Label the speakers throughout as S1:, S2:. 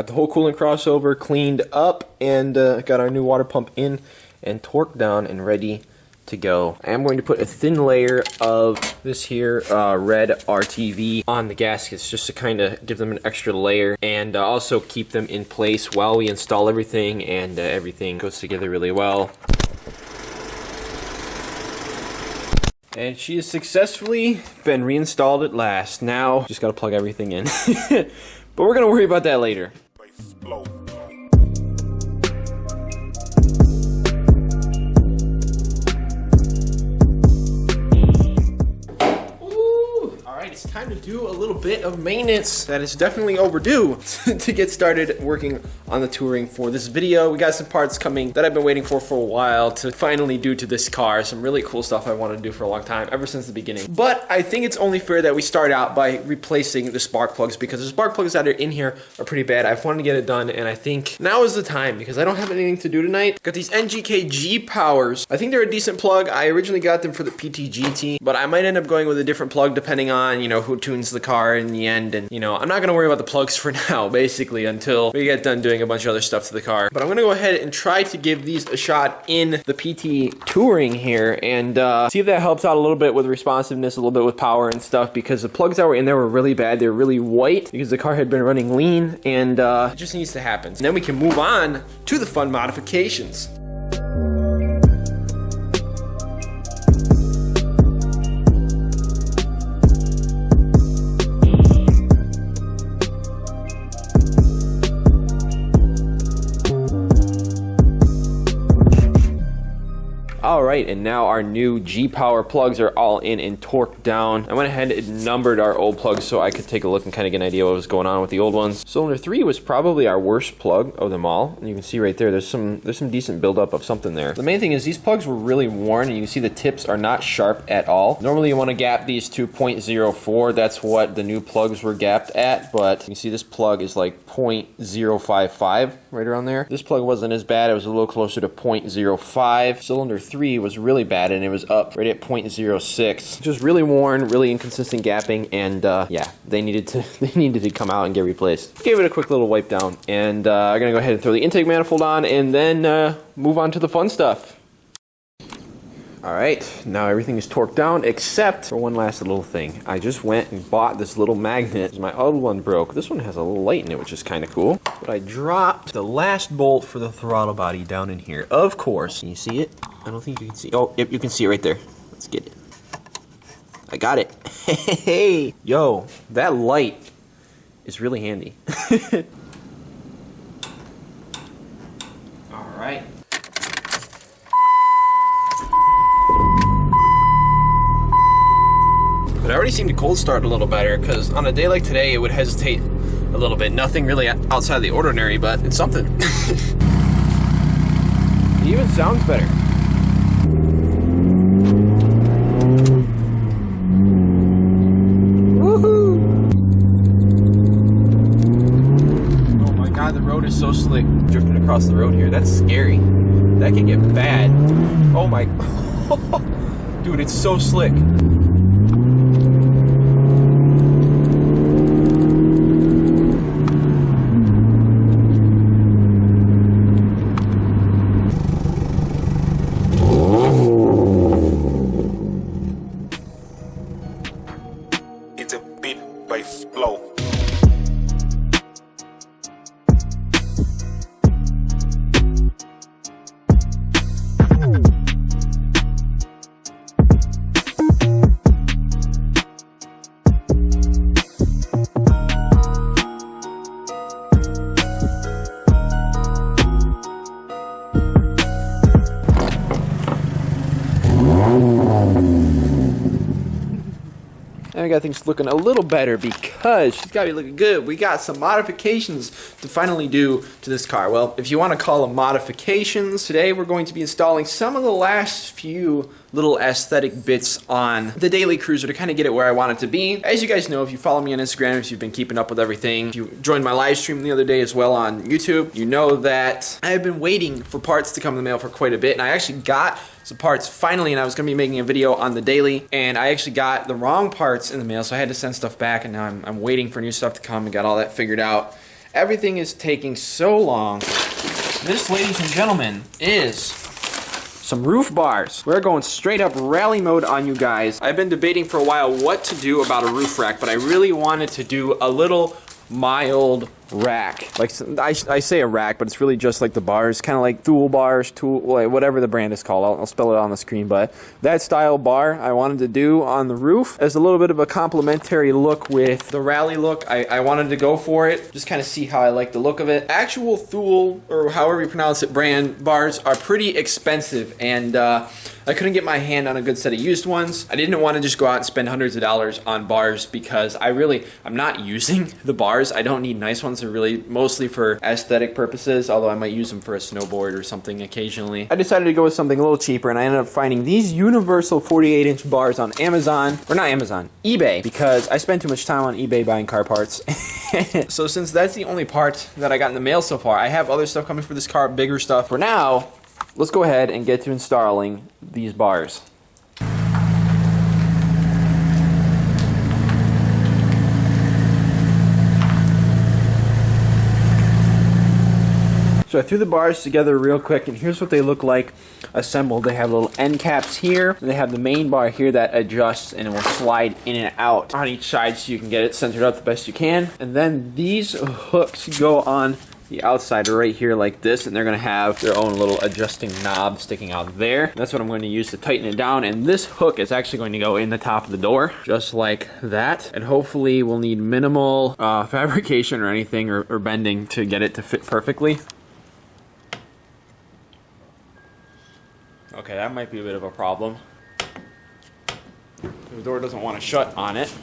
S1: Got the whole coolant crossover cleaned up, and got our new water pump in and torqued down and ready to go. I am going to put a thin layer of this here red RTV on the gaskets just to kind of give them an extra layer, and also keep them in place while we install everything, and everything goes together really well. And she has successfully been reinstalled at last. Now just gotta plug everything in. But we're gonna worry about that later. It's time to do a little bit of maintenance that is definitely overdue to get started working on the touring for this video. We got some parts coming that I've been waiting for a while to finally do to this car. Some really cool stuff I wanted to do for a long time, ever since the beginning. But I think it's only fair that we start out by replacing the spark plugs, because the spark plugs that are in here are pretty bad. I've wanted to get it done, and I think now is the time because I don't have anything to do tonight. Got these NGK G powers. I think they're a decent plug. I originally got them for the PT-GT, but I might end up going with a different plug depending on, you know, who tunes the car in the end. And, you know, I'm not going to worry about the plugs for now, basically, until we get done doing a bunch of other stuff to the car. But I'm going to go ahead and try to give these a shot in the PT Touring here, and see if that helps out a little bit with responsiveness, a little bit with power and stuff, because the plugs that were in there were really bad. They were really white because the car had been running lean, and it just needs to happen. And then we can move on to the fun modifications. Alright, and now our new G-Power plugs are all in and torqued down. I went ahead and numbered our old plugs so I could take a look and kind of get an idea what was going on with the old ones. Cylinder 3 was probably our worst plug of them all. And you can see right there, there's some decent buildup of something there. The main thing is these plugs were really worn, and you can see the tips are not sharp at all. Normally you want to gap these to 0.04. That's what the new plugs were gapped at, but you can see this plug is like 0.055, right around there. This plug wasn't as bad. It was a little closer to 0.05. Cylinder 3 was really bad, and it was up right at 0.06. Just really worn, really inconsistent gapping, and yeah, they needed to come out and get replaced. Gave it a quick little wipe down, and I'm gonna go ahead and throw the intake manifold on, and then move on to the fun stuff. Alright, now everything is torqued down except for one last little thing. I just went and bought this little magnet. My old one broke. This one has a little light in it, which is kind of cool. But I dropped the last bolt for the throttle body down in here. Of course. Can you see it? I don't think you can see. Oh, yep, you can see it right there. Let's get it. I got it. Hey, yo, that light is really handy. Alright. But I already seemed to cold start a little better, because on a day like today it would hesitate a little bit. Nothing really outside the ordinary, but it's something. It even sounds better. Woohoo! Oh my god, the road is so slick. Drifting across the road here, that's scary. That can get bad. Oh my... Dude, it's so slick. I got things looking a little better because she's got to be looking good. We got some modifications to finally do to this car. Well, if you want to call them modifications, today we're going to be installing some of the last few little aesthetic bits on the daily cruiser to kind of get it where I want it to be. As you guys know, if you follow me on Instagram, if you've been keeping up with everything, if you joined my live stream the other day as well on YouTube, you know that I've been waiting for parts to come in the mail for quite a bit, and I actually got some parts finally, and I was going to be making a video on the daily, and I actually got the wrong parts in the mail, so I had to send stuff back, and now I'm waiting for new stuff to come and got all that figured out. Everything is taking so long. This, ladies and gentlemen, is some roof bars. We're going straight up rally mode on you guys. I've been debating for a while what to do about a roof rack, but I really wanted to do a little mild rack. Like, I say a rack, but it's really just like the bars, kind of like Thule bars, whatever the brand is called. I'll spell it on the screen, but that style bar I wanted to do on the roof as a little bit of a complementary look with the rally look. I wanted to go for it, just kind of see how I like the look of it. Actual Thule, or however you pronounce it, brand bars are pretty expensive, and I couldn't get my hand on a good set of used ones. I didn't want to just go out and spend hundreds of dollars on bars because I'm not using the bars. I don't need nice ones. They're really mostly for aesthetic purposes, although I might use them for a snowboard or something occasionally. I decided to go with something a little cheaper, and I ended up finding these universal 48-inch bars on Amazon, or not Amazon, eBay, because I spend too much time on eBay buying car parts. So since that's the only part that I got in the mail so far, I have other stuff coming for this car, bigger stuff. For now, let's go ahead and get to installing these bars. So I threw the bars together real quick, and here's what they look like assembled. They have little end caps here, and they have the main bar here that adjusts and it will slide in and out on each side so you can get it centered up the best you can. And then these hooks go on the outside right here like this, and they're going to have their own little adjusting knob sticking out there. That's what I'm going to use to tighten it down, and this hook is actually going to go in the top of the door just like that, and hopefully we'll need minimal fabrication or anything or bending to get it to fit perfectly. Okay, that might be a bit of a problem. The door doesn't want to shut on it.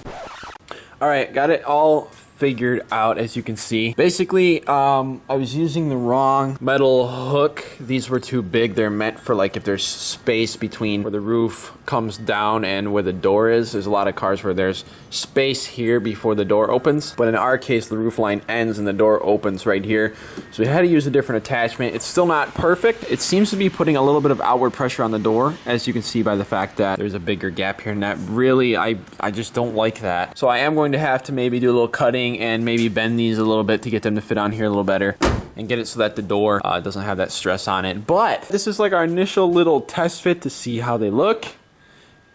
S1: All right, got it all figured out, as you can see. Basically, I was using the wrong metal hook. These were too big. They're meant for like if there's space between where the roof comes down and where the door is. There's a lot of cars where there's space here before the door opens, but in our case the roof line ends and the door opens right here, so we had to use a different attachment. It's still not perfect. It seems to be putting a little bit of outward pressure on the door, as you can see by the fact that there's a bigger gap here, and that really I just don't like that. So I am going to have to maybe do a little cutting and maybe bend these a little bit to get them to fit on here a little better and get it so that the door doesn't have that stress on it. But this is like our initial little test fit to see how they look,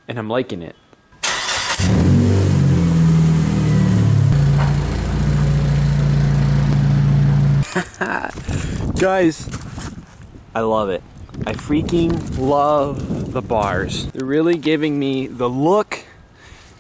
S1: and I'm liking it. Guys, I love it. I freaking love the bars. They're really giving me the look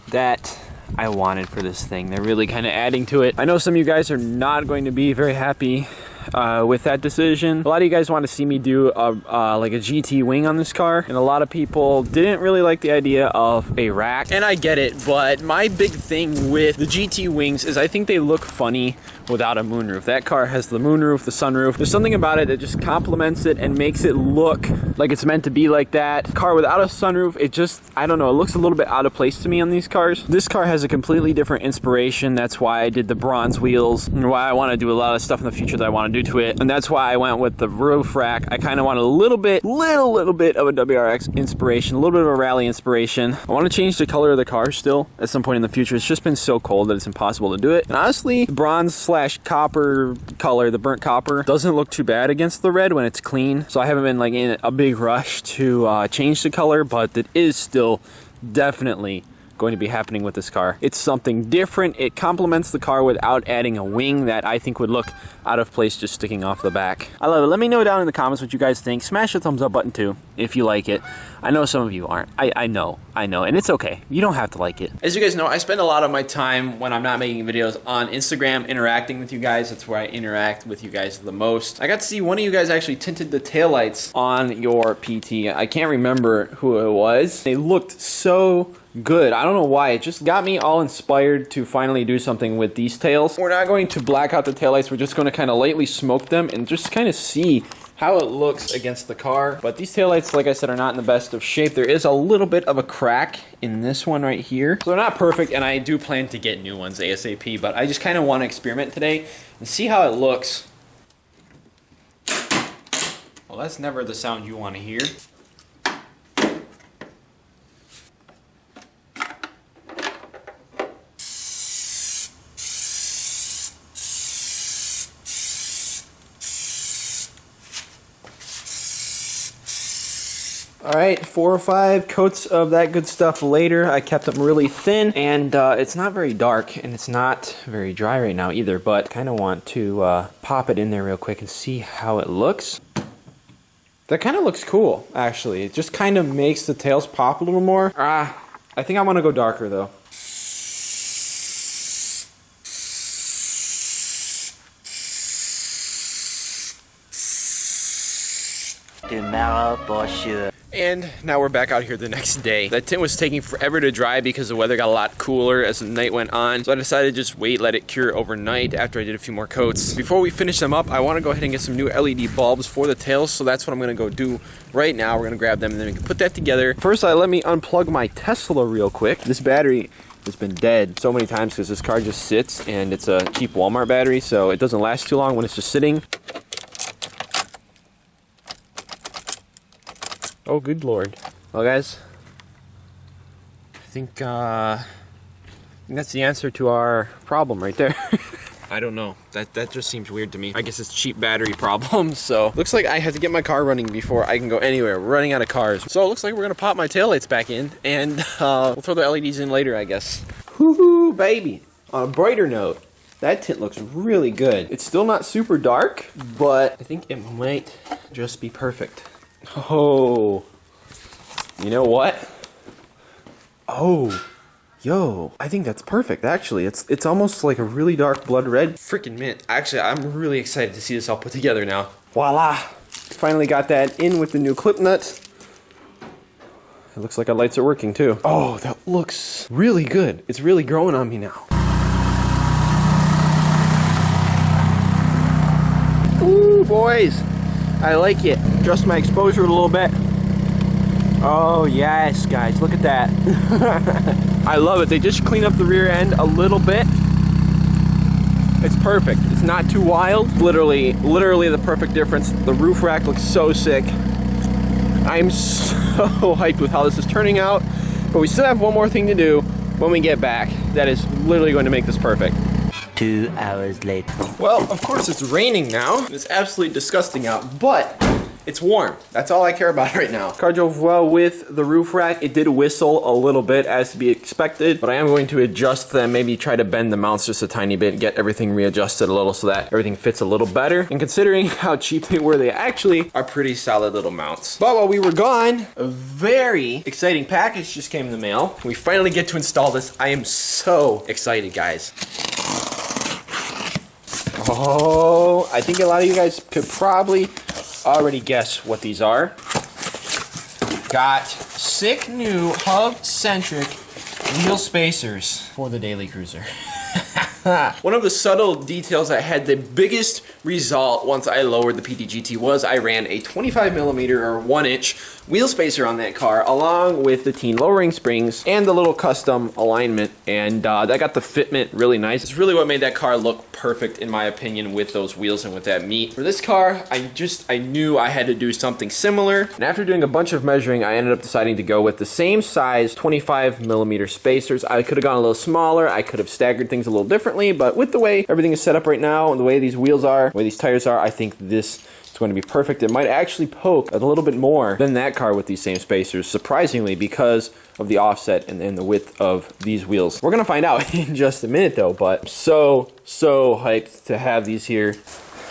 S1: that I wanted for this thing. They're really kind of adding to it. I know some of you guys are not going to be very happy with that decision. A lot of you guys want to see me do like a GT wing on this car, and a lot of people didn't really like the idea of a rack, and I get it, but my big thing with the GT wings is I think they look funny without a moonroof. That car has the moonroof, the sunroof. There's something about it that just complements it and makes it look like it's meant to be like that. Car without a sunroof, it just, I don't know, it looks a little bit out of place to me on these cars. This car has a completely different inspiration. That's why I did the bronze wheels, and why I want to do a lot of stuff in the future that I want to do to it, and that's why I went with the roof rack. I kind of want a little bit of a WRX inspiration, a little bit of a rally inspiration. I want to change the color of the car still at some point in the future. It's just been so cold that it's impossible to do it. And honestly, the bronze slash copper color, the burnt copper, doesn't look too bad against the red when it's clean. So I haven't been like in a big rush to change the color, but it is still definitely going to be happening with this car. It's something different. It complements the car without adding a wing that I think would look out of place just sticking off the back. I love it. Let me know down in the comments what you guys think. Smash the thumbs up button too if you like it. I know some of you aren't. I know, and it's okay. You don't have to like it. As you guys know, I spend a lot of my time when I'm not making videos on Instagram interacting with you guys. That's where I interact with you guys the most. I got to see one of you guys actually tinted the taillights on your PT. I can't remember who it was. They looked so good. I don't know why. It just got me all inspired to finally do something with these tails. We're not going to black out the taillights. We're just going to kind of lightly smoke them and just kind of see how it looks against the car. But these taillights, like I said, are not in the best of shape. There is a little bit of a crack in this one right here. So they're not perfect, and I do plan to get new ones ASAP, but I just kind of want to experiment today and see how it looks. Well, that's never the sound you want to hear. All right, 4 or 5 coats of that good stuff later. I kept them really thin, and it's not very dark, and it's not very dry right now either, but kind of want to pop it in there real quick and see how it looks. That kind of looks cool, actually. It just kind of makes the tails pop a little more. I think I want to go darker, though.
S2: Tomorrow for sure.
S1: And now we're back out here the next day. That tint was taking forever to dry because the weather got a lot cooler as the night went on. So I decided to just wait, let it cure overnight after I did a few more coats. Before we finish them up, I want to go ahead and get some new LED bulbs for the tails. So that's what I'm going to go do right now. We're going to grab them and then we can put that together. First, let me unplug my Tesla real quick. This battery has been dead so many times because this car just sits, and it's a cheap Walmart battery, so it doesn't last too long when it's just sitting. Oh, good Lord. Well, guys, I think that's the answer to our problem right there. I don't know. That just seems weird to me. I guess it's cheap battery problems, so. Looks like I have to get my car running before I can go anywhere. We're running out of cars. So it looks like we're gonna pop my taillights back in, and we'll throw the LEDs in later, I guess. Woohoo, baby. On a brighter note, that tint looks really good. It's still not super dark, but I think it might just be perfect. Oh, you know what? Oh, yo, I think that's perfect, actually. It's almost like a really dark blood red. Freaking mint. Actually, I'm really excited to see this all put together now. Voila. Finally got that in with the new clip nuts. It looks like our lights are working, too. Oh, that looks really good. It's really growing on me now. Ooh, boys. I like it. Adjust my exposure a little bit. Oh yes, guys, look at that. I love it. They just clean up the rear end a little bit. It's perfect. It's not too wild. Literally the perfect difference. The roof rack looks so sick. I'm so hyped with how this is turning out, but we still have one more thing to do when we get back. That is literally going to make this perfect.
S2: 2 hours later.
S1: Well, of course it's raining now. It's absolutely disgusting out, but it's warm. That's all I care about right now. Car drove well with the roof rack. It did whistle a little bit as to be expected, but I am going to adjust them, maybe try to bend the mounts just a tiny bit, get everything readjusted a little so that everything fits a little better. And considering how cheap they were, they actually are pretty solid little mounts. But while we were gone, a very exciting package just came in the mail. We finally get to install this. I am so excited, guys. Oh, I think a lot of you guys could probably already guess what these are. Got sick new hub-centric wheel spacers for the daily cruiser. One of the subtle details that had the biggest result once I lowered the PTGT was I ran a 25mm or 1-inch wheel spacer on that car along with the teen lowering springs and the little custom alignment, and that got the fitment really nice. It's really what made that car look perfect in my opinion with those wheels and with that meat. For this car, I knew I had to do something similar, and after doing a bunch of measuring, I ended up deciding to go with the same size 25mm spacers. I could have gone a little smaller, I could have staggered things a little differently, but with the way everything is set up right now and the way these wheels are, the way these tires are, I think this is going to be perfect. It might actually poke a little bit more than that car with these same spacers, surprisingly, because of the offset and the width of these wheels. We're gonna find out in just a minute though, but I'm so hyped to have these here.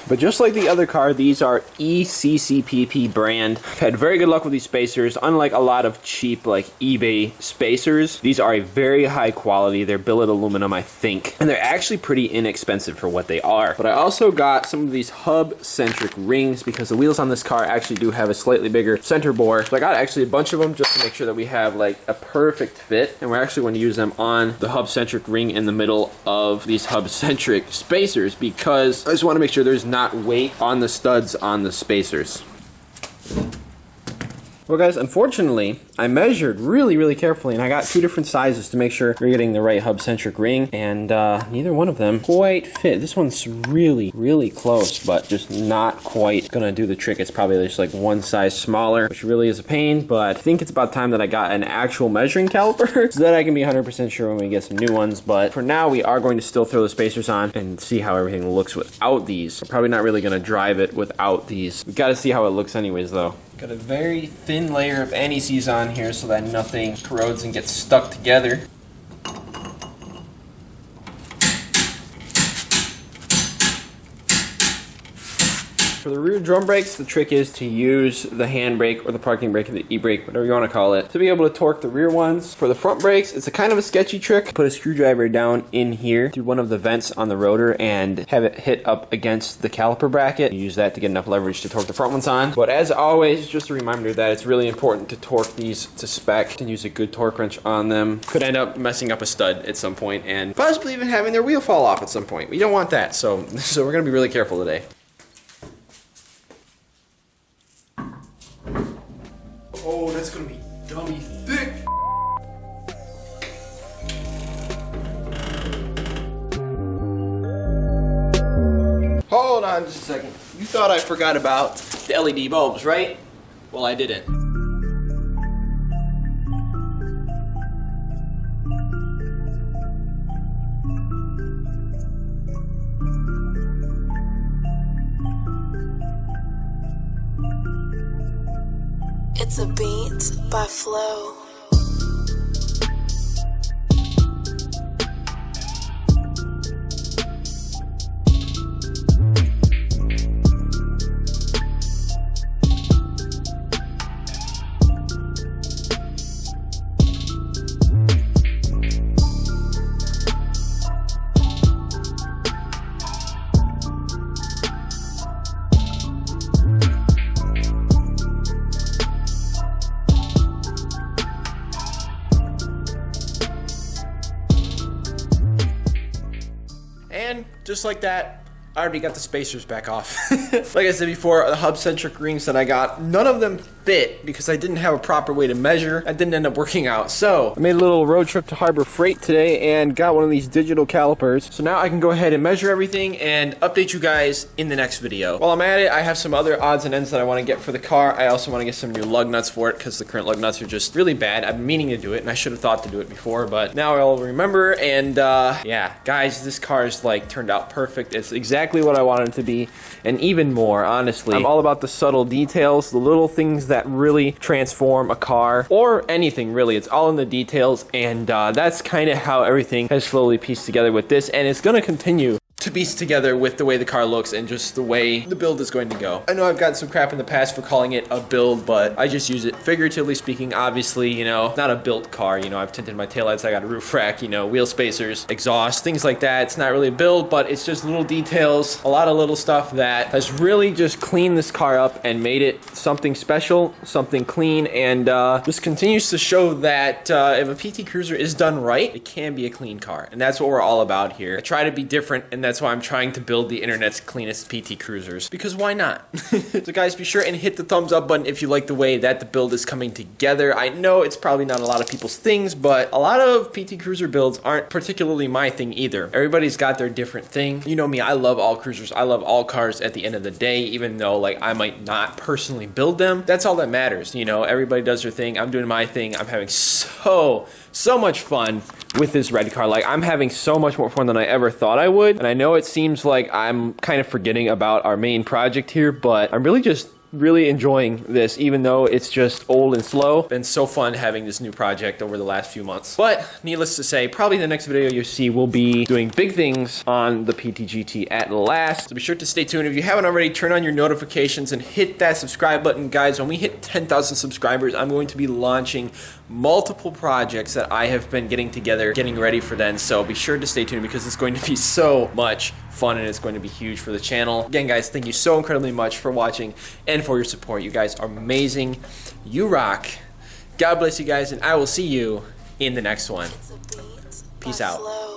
S1: But just like the other car, these are ECCPP brand. I've had very good luck with these spacers. Unlike a lot of cheap like eBay spacers, these are a very high quality. They're billet aluminum, I think. And they're actually pretty inexpensive for what they are. But I also got some of these hub-centric rings because the wheels on this car actually do have a slightly bigger center bore. So I got actually a bunch of them just to make sure that we have like a perfect fit. And we're actually going to use them on the hub-centric ring in the middle of these hub-centric spacers because I just want to make sure there's not weight on the studs on the spacers. Well guys, unfortunately, I measured really carefully and I got 2 different sizes to make sure we're getting the right hub-centric ring, and neither one of them quite fit. This one's really close, but just not quite gonna do the trick. It's probably just like 1 size smaller, which really is a pain, but I think it's about time that I got an actual measuring caliper so that I can be 100% sure when we get some new ones. But for now, we are going to still throw the spacers on and see how everything looks without these. We're probably not really gonna drive it without these. We gotta see how it looks anyways though. Got a very thin layer of anti-seize on here so that nothing corrodes and gets stuck together. For the rear drum brakes, the trick is to use the handbrake or the parking brake or the e-brake, whatever you want to call it, to be able to torque the rear ones. For the front brakes, it's a kind of a sketchy trick. Put a screwdriver down in here through one of the vents on the rotor and have it hit up against the caliper bracket. Use that to get enough leverage to torque the front ones on. But as always, just a reminder that it's really important to torque these to spec and use a good torque wrench on them. Could end up messing up a stud at some point and possibly even having their wheel fall off at some point. We don't want that, so we're going to be really careful today. Oh, that's gonna be dummy thick. Hold on just a second. You thought I forgot about the LED bulbs, right? Well, I didn't.
S3: It's a beat by Flow.
S1: And just like that, I already got the spacers back off. Like I said before, the hub Centric Rings that I got, none of them fit because I didn't have a proper way to measure. That didn't end up working out. So I made a little road trip to Harbor Freight today and got one of these digital calipers. So now I can go ahead and measure everything and update you guys in the next video. While I'm at it, I have some other odds and ends that I want to get for the car. I also want to get some new lug nuts for it because the current lug nuts are just really bad. I've been meaning to do it and I should have thought to do it before, but now I'll remember. And yeah, guys, this car is like turned out perfect. It's exactly what I wanted it to be, and even more, honestly. I'm all about the subtle details, the little things that really transform a car, or anything really. It's all in the details, and that's kind of how everything has slowly pieced together with this, and it's going to continue to piece together with the way the car looks and just the way the build is going to go. I know I've gotten some crap in the past for calling it a build, but I just use it figuratively speaking. Obviously, you know, not a built car. You know, I've tinted my taillights, I got a roof rack, you know, wheel spacers, exhaust, things like that. It's not really a build, but it's just little details, a lot of little stuff that has really just cleaned this car up and made it something special, something clean, and just continues to show that if a PT Cruiser is done right, it can be a clean car, and that's what we're all about here. I try to be different, and that's why I'm trying to build the internet's cleanest PT Cruisers, because why not? So guys, be sure and hit the thumbs up button if you like the way that the build is coming together. I know it's probably not a lot of people's things, but a lot of PT Cruiser builds aren't particularly my thing either. Everybody's got their different thing. You know me, I love all cruisers. I love all cars at the end of the day, even though like I might not personally build them. That's all that matters. You know, everybody does their thing. I'm doing my thing. I'm having so much fun with this red car. Like, I'm having so much more fun than I ever thought I would. And I know it seems like I'm kind of forgetting about our main project here, but I'm really enjoying this, even though it's just old and slow. Been so fun having this new project over the last few months. But needless to say, probably the next video you see will be doing big things on the PTGT at last. So be sure to stay tuned. If you haven't already, turn on your notifications and hit that subscribe button. Guys, when we hit 10,000 subscribers, I'm going to be launching multiple projects that I have been getting together, getting ready for then. So be sure to stay tuned because it's going to be so much fun and it's going to be huge for the channel. Again, guys, thank you so incredibly much for watching and for your support. You guys are amazing. You rock. God bless you guys, and I will see you in the next one. Peace out.